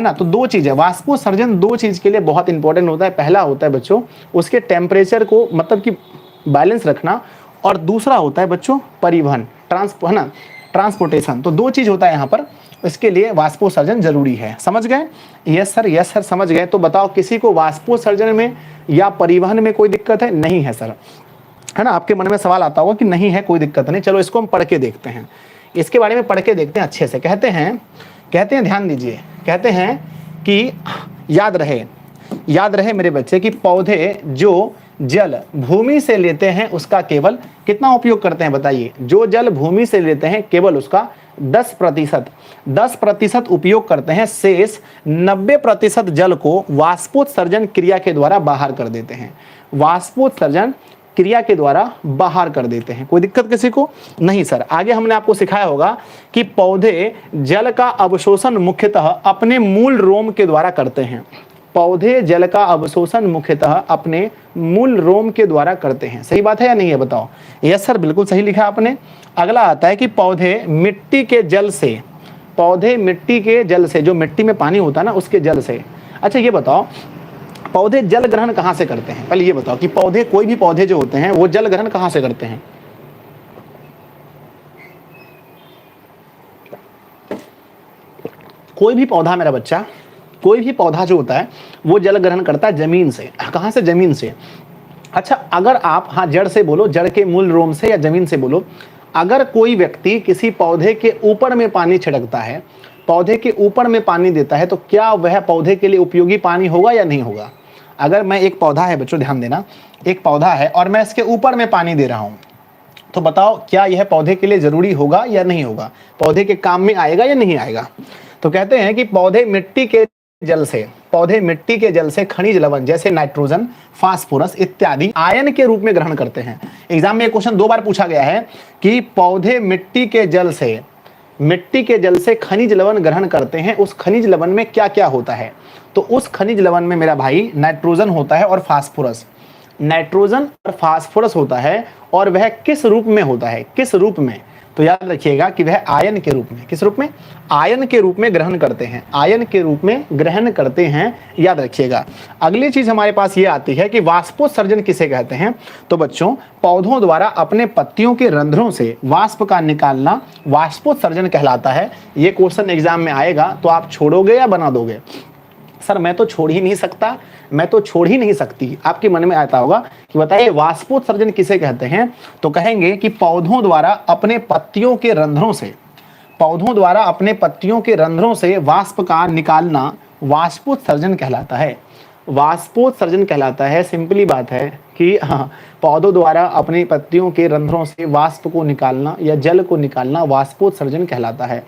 ना। तो दो चीज है, वाष्पोत्सर्जन दो चीज के लिए बहुत इंपॉर्टेंट होता है। पहला होता है बच्चों उसके टेम्परेचर को मतलब कि बैलेंस रखना, और दूसरा होता है बच्चों परिवहन, है ना, ट्रांसपोर्टेशन। तो दो चीज होता है यहाँ पर, इसके लिए वाष्पोत्सर्जन जरूरी है। समझ गए? यस सर समझ गए। तो बताओ किसी को वाष्पोत्सर्जन में या परिवहन में कोई दिक्कत है? नहीं है सर, है ना। आपके मन में सवाल आता होगा कि नहीं है, कोई दिक्कत नहीं। चलो इसको हम पढ़ के देखते हैं, इसके बारे में पढ़ के देखते हैं अच्छे से। कहते हैं ध्यान दीजिए, कहते हैं कि याद रहे मेरे बच्चे कि पौधे जो जल भूमि से लेते हैं उसका केवल कितना उपयोग करते हैं बताइए? जो जल भूमि से लेते हैं केवल उसका 10% उपयोग करते हैं। शेष 90% जल को वाष्पोत्सर्जन क्रिया के द्वारा बाहर कर देते हैं। वाष्पोत्सर्जन क्रिया के द्वारा बाहर कर देते हैं। कोई दिक्कत किसी को? नहीं सर। आगे हमने आपको सिखाया होगा कि पौधे जल का अवशोषण मुख्यतः अपने मूल रोम के द्वारा करते हैं। पौधे जल का अवशोषण मुख्यतः अपने मूल रोम के द्वारा करते हैं। सही बात है या नहीं है बताओ? यस सर, बिल्कुल सही लिखा आपने। अगला आता है कि पौधे मिट्टी के जल से, जो मिट्टी में पानी होता है ना उसके जल से। अच्छा ये बताओ पौधे जल ग्रहण कहाँ से करते हैं? पहले ये बताओ कि पौधे, कोई भी पौधे जो होते हैं वो जल ग्रहण कहाँ से करते हैं? कोई भी पौधा मेरा बच्चा, कोई भी पौधा जो होता है वो जल ग्रहण करता है जमीन से। कहाँ से? जमीन से। अच्छा अगर आप, हाँ जड़ से बोलो, जड़ के मूल रोम से या जमीन से बोलो। अगर कोई व्यक्ति किसी पौधे के ऊपर में पानी छिड़कता है, पौधे के ऊपर में पानी देता है, तो क्या वह पौधे के लिए उपयोगी पानी होगा या नहीं होगा? अगर मैं, एक पौधा है बच्चों ध्यान देना, एक पौधा है और मैं इसके ऊपर में पानी दे रहा हूं, तो बताओ क्या यह पौधे के लिए जरूरी होगा या नहीं होगा? पौधे के काम में आएगा या नहीं आएगा? तो कहते हैं कि पौधे मिट्टी के जल से खनिज लवण जैसे नाइट्रोजन, फास्फोरस इत्यादि आयन के रूप में ग्रहण करते हैं। एग्जाम में ये क्वेश्चन 2 बार पूछा गया है कि पौधे मिट्टी के जल से खनिज लवण ग्रहण करते हैं। उस खनिज लवण में क्या क्या होता है? तो उस खनिज लवण में मेरा भाई नाइट्रोजन होता है और फास्फोरस, होता है। और वह किस रूप में होता है? किस रूप में? तो याद रखिएगा कि वह आयन के रूप में, किस रूप में? आयन के रूप में ग्रहण करते हैं, आयन के रूप में ग्रहण करते हैं, याद रखिएगा। अगली चीज हमारे पास ये आती है कि वाष्पोत्सर्जन किसे कहते हैं? तो बच्चों पौधों द्वारा अपने पत्तियों के रंध्रों से वाष्प का निकालना वाष्पोत्सर्जन कहलाता है। ये क्वेश्चन एग्जाम में आएगा तो आप छोड़ोगे या बना दोगे? सर मैं तो छोड़ ही नहीं सकता, मैं तो छोड़ ही नहीं सकती। आपके मन में आता होगा कि बताइए वाष्पोत्सर्जन किसे कहते हैं? तो कहेंगे कि पौधों द्वारा अपने पत्तियों के रंध्रों से वाष्प का निकालना वाष्पोत्सर्जन कहलाता है। वाष्पोत्सर्जन कहलाता है। सिंपली बात है कि हाँ, पौधों द्वारा अपनी पत्तियों के रंध्रों से वाष्प को निकालना या जल को निकालना वाष्पोत्सर्जन कहलाता है।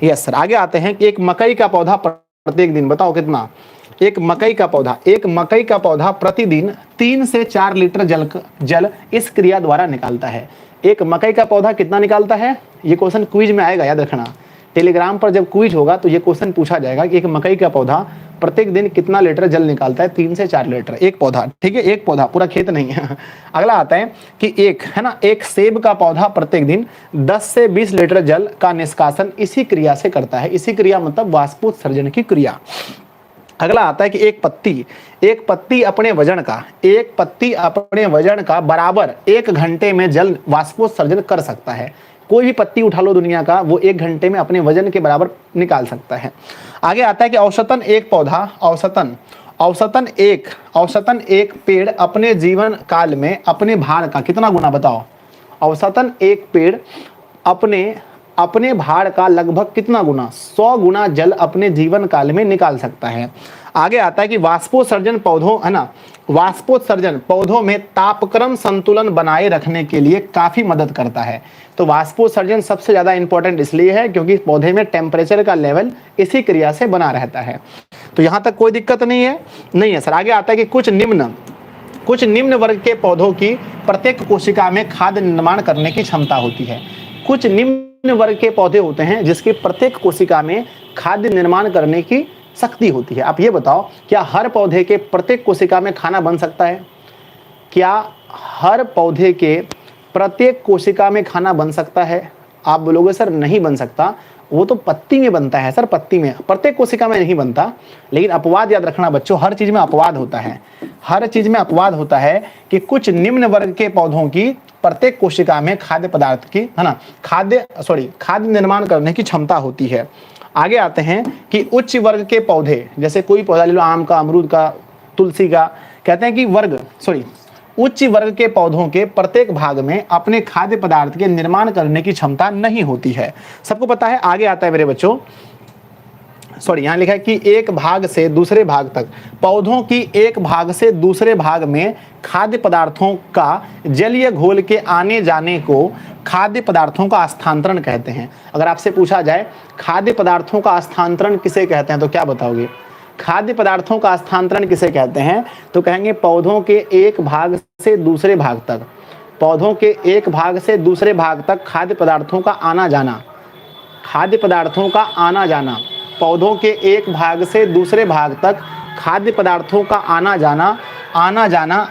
Yes sir. आगे आते हैं कि एक मकई का पौधा प्रत्येक दिन, बताओ कितना? एक मकई का पौधा प्रतिदिन 3 से 4 लीटर जल इस क्रिया द्वारा निकालता है। एक मकई का पौधा कितना निकालता है? ये क्वेश्चन क्विज में आएगा, याद रखना। टेलीग्राम पर जब क्विज होगा तो ये क्वेश्चन पूछा जाएगा कि एक मकई का पौधा प्रत्येक दिन कितना लीटर जल निकालता है? 3 से 4 लीटर एक पौधा, ठीक है, एक पौधा, पूरा खेत नहीं है। अगला आता है कि एक सेब का पौधा प्रत्येक दिन 10 से 20 लीटर जल का निष्कासन इसी क्रिया से करता है। इसी क्रिया मतलब वाष्पोत्सर्जन की क्रिया। अगला आता है कि एक पत्ती अपने वजन का बराबर 1 घंटे में जल वाष्पोत्सर्जन कर सकता है। कोई भी पत्ती उठा लो दुनिया का, वो 1 घंटे में अपने वजन के बराबर निकाल सकता है। आगे आता है कि औसतन एक पेड़ अपने जीवन काल में अपने भार का कितना गुना? बताओ। औसतन एक पेड़ अपने भार का लगभग कितना गुना? 100 गुना जल अपने जीवन काल में निकाल सकता है। आगे आता है कि वाष्पोत्सर्जन पौधों में तापक्रम संतुलन बनाए रखने के लिए काफी मदद करता है। तो वाष्पोत्सर्जन सबसे ज्यादा इंपॉर्टेंट इसलिए है क्योंकि पौधे में टेम्परेचर का लेवल इसी क्रिया से बना रहता है। तो यहां तक कोई दिक्कत नहीं है सर। आगे आता है कि कुछ निम्न वर्ग के पौधों की प्रत्येक कोशिका में खाद्य निर्माण करने की क्षमता होती है। कुछ निम्न वर्ग के पौधे होते हैं जिसकी प्रत्येक कोशिका में खाद्य निर्माण करने की शक्ति होती है। आप ये बताओ क्या हर पौधे के प्रत्येक कोशिका में खाना बन सकता है? क्या हर पौधे के प्रत्येक कोशिका में खाना बन सकता है? आप बोलोगे सर नहीं बन सकता। वो तो पत्ती में बनता है सर, पत्ती में, प्रत्येक कोशिका में नहीं बनता। लेकिन अपवाद याद रखना बच्चों, हर चीज में अपवाद होता है, हर चीज में अपवाद होता है कि कुछ निम्न वर्ग के पौधों की प्रत्येक कोशिका में खाद्य पदार्थ की, है ना, खाद्य निर्माण करने की क्षमता होती है। आगे आते हैं कि उच्च वर्ग के पौधे, जैसे कोई पौधा ले लो, आम का, अमरूद का, तुलसी का, कहते हैं कि उच्च वर्ग के पौधों के प्रत्येक भाग में अपने खाद्य पदार्थ के निर्माण करने की क्षमता नहीं होती है। सबको पता है। आगे आता है मेरे बच्चों, यहां लिखा है कि एक भाग से दूसरे भाग तक, पौधों की एक भाग से दूसरे भाग में खाद्य पदार्थों का जलीय घोल के आने जाने को खाद्य पदार्थों का स्थानांतरण कहते हैं। अगर आपसे पूछा जाए खाद्य पदार्थों का स्थानांतरण किसे कहते हैं तो क्या बताओगे? खाद्य पदार्थों का स्थानांतरण किसे कहते हैं तो कहेंगे पौधों के एक भाग से दूसरे भाग तक, पौधों के एक भाग से दूसरे भाग तक खाद्य पदार्थों का आना जाना, खाद्य पदार्थों का आना जाना, पौधों के एक भाग से दूसरे भाग तक खाद्य पदार्थों का आना जाना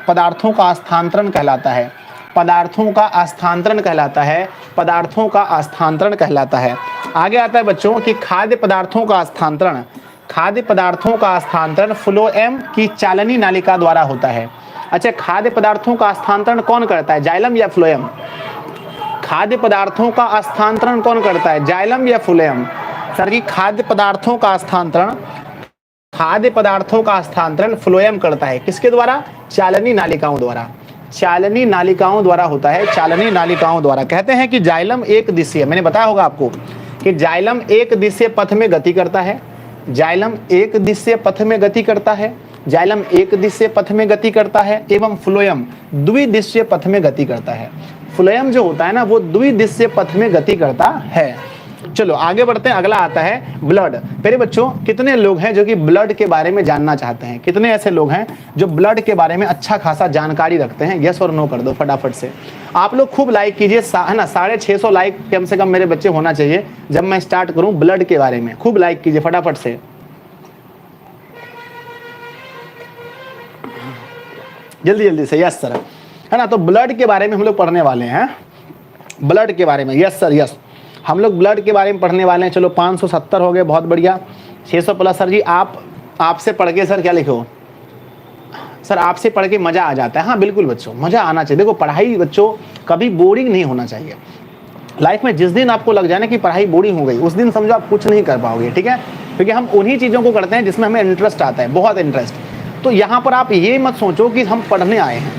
पदार्थों का स्थानांतरण कहलाता है, पदार्थों का स्थानांतरण कहलाता है, पदार्थों का स्थानांतरण कहलाता है। आगे आता है बच्चों कि खाद्य पदार्थों का स्थानांतरण फ्लोएम की चालनी नालिका द्वारा होता है। अच्छा, खाद्य पदार्थों का स्थानांतरण कौन करता है, जाइलम या फ्लोएम? खाद्य पदार्थों का स्थानांतरण कौन करता है, जाइलम या फ्लोएम? सर जी, खाद्य पदार्थों का स्थानांतरण फ्लोएम करता है। किसके द्वारा? चालनी नालिकाओं द्वारा, चालनी नालिकाओं द्वारा होता है, चालनी नालिकाओं द्वारा। कहते हैं कि जाइलम एक दिशीय, मैंने बताया होगा आपको कि जाइलम एक दिशीय पथ में गति करता है, जाइलम एक दिशीय पथ में गति करता है, जाइलम एक दिशीय पथ में गति करता है, एवं फ्लोएम द्विदिशीय पथ में गति करता है। फ्लोएम जो होता है ना वो द्विदिशीय पथ में गति करता है। चलो आगे बढ़ते हैं, अगला आता है ब्लड। मेरे बच्चों, कितने लोग हैं जो कि ब्लड के बारे में जानना चाहते हैं? कितने ऐसे लोग हैं जो ब्लड के बारे में अच्छा खासा जानकारी रखते हैं? यस और नो कर दो फटाफट से। आप लोग खूब लाइक कीजिए, है ना, 650 लाइक कम से कम मेरे बच्चे होना चाहिए जब मैं स्टार्ट करूं ब्लड के बारे में। खूब लाइक कीजिए फटाफट से, जल्दी जल्दी से। यस सर, है ना। तो ब्लड के बारे में हम लोग पढ़ने वाले हैं, ब्लड के बारे में। यस सर, यस, हम लोग ब्लड के बारे में पढ़ने वाले हैं। चलो 570 हो गए, बहुत बढ़िया। 600 प्लस। सर जी आपसे पढ़ के सर क्या लिखो? सर आपसे पढ़ के मजा आ जाता है। हाँ बिल्कुल बच्चों, मजा आना चाहिए। देखो पढ़ाई बच्चों कभी बोरिंग नहीं होना चाहिए लाइफ में। जिस दिन आपको लग जाए ना कि पढ़ाई बोरिंग हो गई, उस दिन समझो आप कुछ नहीं कर पाओगे, ठीक है? क्योंकि हम उन्हीं चीज़ों को करते हैं जिसमें हमें इंटरेस्ट आता है, बहुत इंटरेस्ट। तो यहाँ पर आप ये मत सोचो कि हम पढ़ने आए हैं,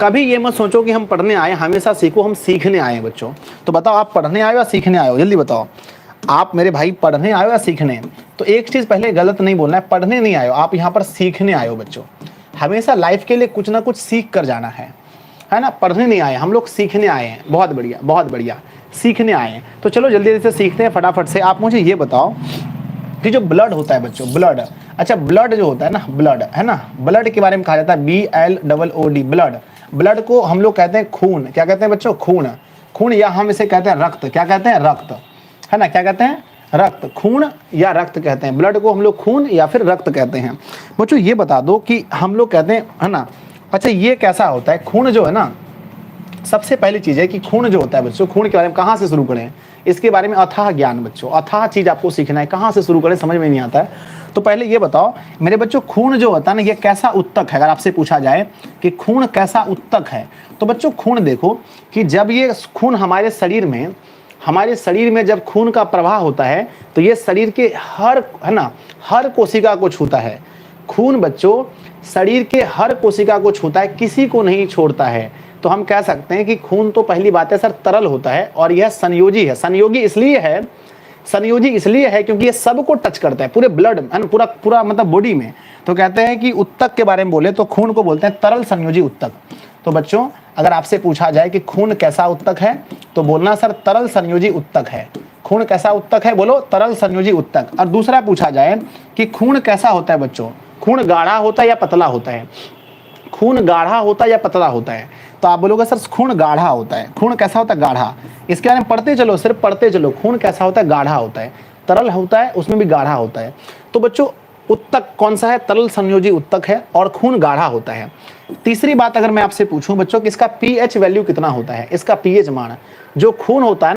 कभी ये मत सोचो कि हम पढ़ने आए। हमेशा सीखो, हम सीखने आए हैं बच्चों। तो बताओ आप पढ़ने आए हो या सीखने आए हो? जल्दी बताओ आप मेरे भाई, पढ़ने आए हो या सीखने? तो एक चीज़ पहले गलत नहीं बोलना है, पढ़ने नहीं आए हो आप, यहाँ पर सीखने आए हो बच्चों। हमेशा लाइफ के लिए कुछ ना कुछ सीख कर जाना है ना। पढ़ने नहीं आए हम लोग, सीखने आए हैं। बहुत बढ़िया, बहुत बढ़िया, सीखने आए हैं। तो चलो जल्दी जल्दी से सीखते हैं फटाफट से। आप मुझे ये बताओ कि जो ब्लड होता है बच्चों, ब्लड, अच्छा ब्लड जो होता है ना, ब्लड है ना, ब्लड के बारे में कहा जाता है BLOOD, ब्लड। ब्लड को हम लोग कहते हैं खून। क्या कहते हैं बच्चों? खून। खून, या हम इसे कहते हैं रक्त। क्या कहते हैं? रक्त, है ना। क्या कहते हैं? रक्त। खून या रक्त कहते हैं। ब्लड को हम लोग खून या फिर रक्त कहते हैं। बच्चों ये बता दो कि हम लोग कहते हैं, है ना, अच्छा ये कैसा होता है खून जो है ना? सबसे पहली चीज़ है कि खून जो होता है बच्चों, खून के बारे में कहाँ से शुरू करें, इसके बारे में अथाह ज्ञान बच्चों, अथाह चीज़ आपको सीखना है। कहाँ से शुरू करें समझ में नहीं आता है। तो पहले ये बताओ मेरे बच्चों, खून जो होता है ना ये कैसा उत्तक है? अगर आपसे पूछा जाए कि खून कैसा उत्तक है, तो बच्चों खून देखो कि जब ये खून हमारे शरीर में जब खून का प्रवाह होता है तो ये शरीर के हर, है ना, हर कोशिका को छूता है। खून बच्चों शरीर के हर कोशिका को छूता है, किसी को नहीं छोड़ता है। तो हम कह सकते हैं कि खून तो पहली बात है सर तरल होता है और यह संयोजी है। संयोजी इसलिए है क्योंकि ये सबको टच करता है, पूरे ब्लड में, पूरा मतलब बॉडी में। तो कहते हैं कि उत्तक के बारे में बोले तो खून को बोलते हैं तरल संयोजी उत्तक। तो बच्चों अगर आपसे पूछा जाए कि खून कैसा उत्तक है तो बोलना सर तरल संयोजी उत्तक है। खून कैसा उत्तक है? बोलो तरल संयोजी उत्तक। और दूसरा पूछा जाए कि खून कैसा होता है बच्चों, खून गाढ़ा होता है या पतला होता है? खून गाढ़ा होता है या पतला होता है? तो आप बोलोगे सर खून गाढ़ा होता है। खून कैसा होता है? गाढ़ा। इसके बारे में पढ़ते चलो, सिर्फ पढ़ते चलो। खून कैसा होता है? गाढ़ा होता है। तरल होता है, उसमें भी गाढ़ा होता है। तो बच्चों उत्तक कौन सा है? तरल संयोजी उत्तक है और खून गाढ़ा होता है। तीसरी बात अगर मैं आपसे पूछूं बच्चों कि इसका pH वैल्यू कितना होता है, इसका pH मान, जो खून होता है